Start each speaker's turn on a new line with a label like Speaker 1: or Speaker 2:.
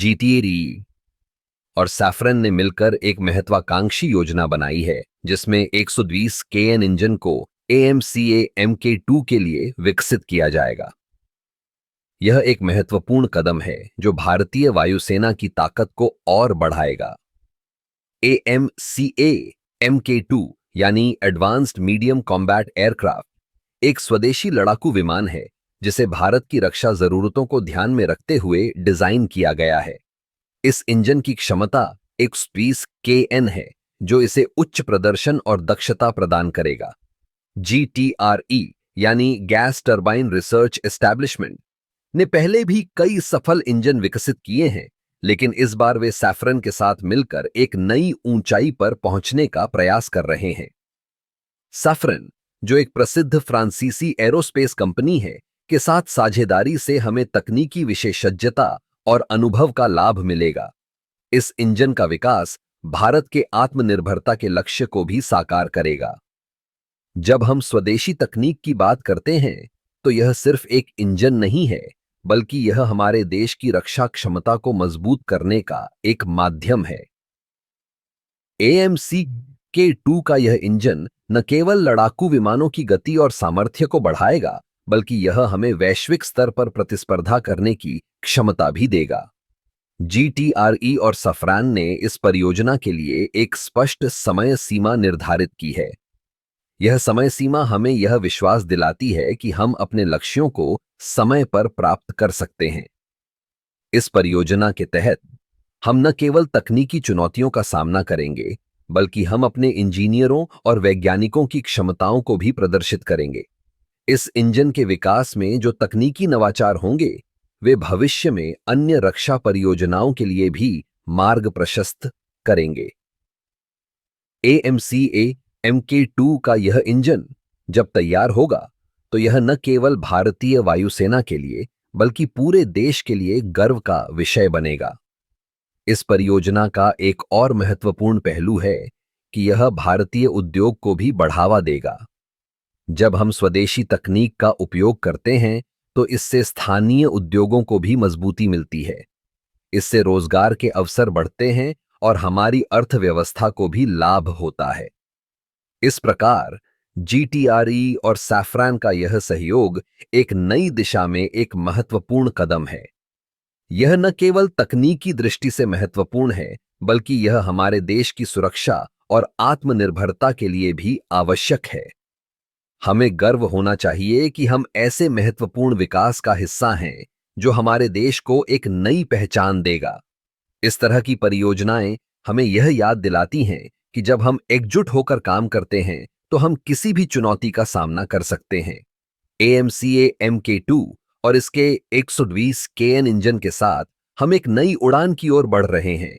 Speaker 1: जीटीएरी और सैफरन ने मिलकर एक महत्वाकांक्षी योजना बनाई है जिसमें 120 केएन इंजन को AMCA Mk2 के लिए विकसित किया जाएगा। यह एक महत्वपूर्ण कदम है जो भारतीय वायुसेना की ताकत को और बढ़ाएगा। AMCA Mk2 यानी एडवांस्ड मीडियम कॉम्बैट एयरक्राफ्ट एक स्वदेशी लड़ाकू विमान है जिसे भारत की रक्षा जरूरतों को ध्यान में रखते हुए डिजाइन किया गया है। इस इंजन की क्षमता 120 केएन है जो इसे उच्च प्रदर्शन और दक्षता प्रदान करेगा। GTRE यानी गैस टरबाइन रिसर्च एस्टैब्लिशमेंट ने पहले भी कई सफल इंजन विकसित किए हैं, लेकिन इस बार वे सैफरन के साथ मिलकर एक नई ऊंचाई पर पहुंचने का प्रयास कर रहे हैं। सैफरन, जो एक प्रसिद्ध फ्रांसीसी एरोस्पेस कंपनी है, के साथ साझेदारी से हमें तकनीकी विशेषज्ञता और अनुभव का लाभ मिलेगा। इस इंजन का विकास भारत के आत्मनिर्भरता के लक्ष्य को भी साकार करेगा। जब हम स्वदेशी तकनीक की बात करते हैं तो यह सिर्फ एक इंजन नहीं है, बल्कि यह हमारे देश की रक्षा क्षमता को मजबूत करने का एक माध्यम है। AMCK2 का यह इंजन न केवल लड़ाकू विमानों की गति और सामर्थ्य को बढ़ाएगा, बल्कि यह हमें वैश्विक स्तर पर प्रतिस्पर्धा करने की क्षमता भी देगा। GTRE और सैफरन ने इस परियोजना के लिए एक स्पष्ट समय सीमा निर्धारित की है। यह समय सीमा हमें यह विश्वास दिलाती है कि हम अपने लक्ष्यों को समय पर प्राप्त कर सकते हैं। इस परियोजना के तहत हम न केवल तकनीकी चुनौतियों का सामना करेंगे, बल्कि हम अपने इंजीनियरों और वैज्ञानिकों की क्षमताओं को भी प्रदर्शित करेंगे। इस इंजन के विकास में जो तकनीकी नवाचार होंगे, वे भविष्य में अन्य रक्षा परियोजनाओं के लिए भी मार्ग प्रशस्त करेंगे। AMCA Mk2 का यह इंजन जब तैयार होगा तो यह न केवल भारतीय वायुसेना के लिए बल्कि पूरे देश के लिए गर्व का विषय बनेगा। इस परियोजना का एक और महत्वपूर्ण पहलू है कि यह भारतीय उद्योग को भी बढ़ावा देगा। जब हम स्वदेशी तकनीक का उपयोग करते हैं तो इससे स्थानीय उद्योगों को भी मजबूती मिलती है। इससे रोजगार के अवसर बढ़ते हैं और हमारी अर्थव्यवस्था को भी लाभ होता है। इस प्रकार GTRE और सैफरन का यह सहयोग एक नई दिशा में एक महत्वपूर्ण कदम है। यह न केवल तकनीकी दृष्टि से महत्वपूर्ण है, बल्कि यह हमारे देश की सुरक्षा और आत्मनिर्भरता के लिए भी आवश्यक है। हमें गर्व होना चाहिए कि हम ऐसे महत्वपूर्ण विकास का हिस्सा हैं जो हमारे देश को एक नई पहचान देगा। इस तरह की परियोजनाएं हमें यह याद दिलाती हैं कि जब हम एकजुट होकर काम करते हैं तो हम किसी भी चुनौती का सामना कर सकते हैं। AMCA Mk2 और इसके 120 केएन इंजन के साथ हम एक नई उड़ान की ओर बढ़ रहे हैं।